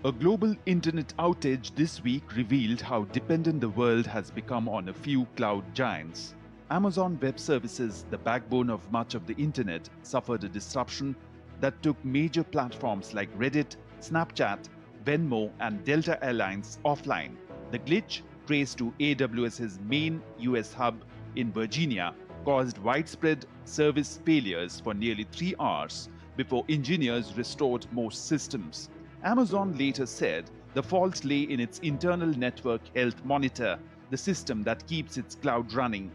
A global internet outage this week revealed how dependent the world has become on a few cloud giants. Amazon Web Services, the backbone of much of the internet, suffered a disruption that took major platforms like Reddit, Snapchat, Venmo, and Delta Airlines offline. The glitch, traced to AWS's main US hub in Virginia, caused widespread service failures for nearly 3 hours before engineers restored most systems. Amazon later said the fault lay in its internal network health monitor, the system that keeps its cloud running.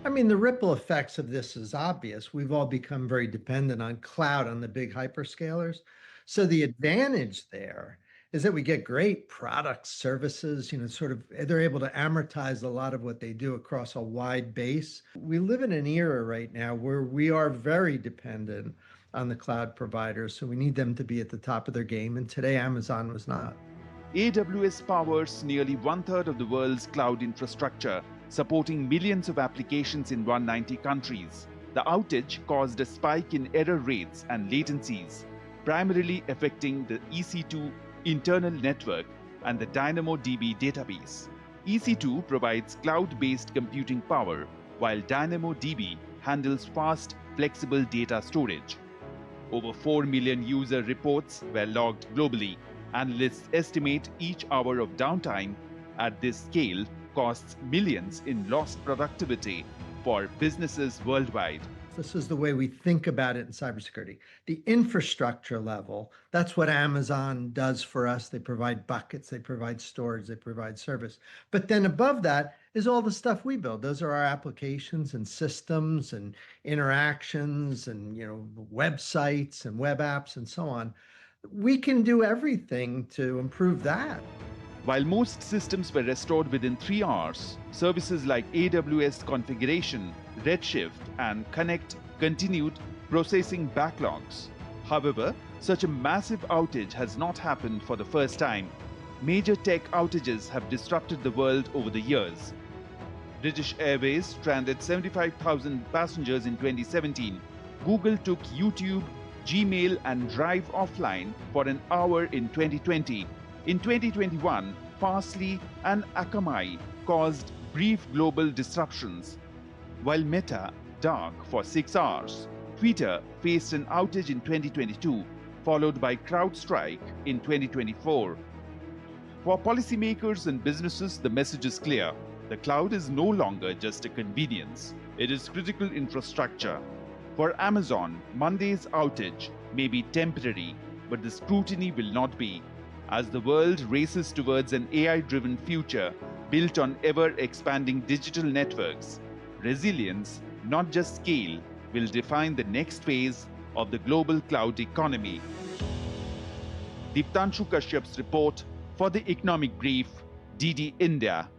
I mean, the ripple effects of this is obvious. We've all become very dependent on cloud, on the big hyperscalers. So the advantage there is that we get great products, services, sort of they're able to amortize a lot of what they do across a wide base. We live in an era right now where we are very dependent on the cloud providers. So we need them to be at the top of their game. And today, Amazon was not. AWS powers nearly one-third of the world's cloud infrastructure, supporting millions of applications in 190 countries. The outage caused a spike in error rates and latencies, primarily affecting the EC2 internal network and the DynamoDB database. EC2 provides cloud-based computing power, while DynamoDB handles fast, flexible data storage. Over 4 million user reports were logged globally. Analysts estimate each hour of downtime at this scale costs millions in lost productivity for businesses worldwide. This is the way we think about it in cybersecurity. The infrastructure level, that's what Amazon does for us. They provide buckets, they provide storage, they provide service. But then above that is all the stuff we build. Those are our applications and systems and interactions and websites and web apps and so on. We can do everything to improve that. While most systems were restored within 3 hours, services like AWS Configuration, Redshift, and Connect continued processing backlogs. However, such a massive outage has not happened for the first time. Major tech outages have disrupted the world over the years. British Airways stranded 75,000 passengers in 2017. Google took YouTube, Gmail, and Drive offline for an hour in 2020. In 2021, Fastly and Akamai caused brief global disruptions, while Meta dark for 6 hours. Twitter faced an outage in 2022, followed by CrowdStrike in 2024. For policymakers and businesses, the message is clear. The cloud is no longer just a convenience. It is critical infrastructure. For Amazon, Monday's outage may be temporary, but the scrutiny will not be. As the world races towards an AI-driven future built on ever-expanding digital networks, resilience, not just scale, will define the next phase of the global cloud economy. Deeptanshu Kashyap's report for the Economic Brief, DD India.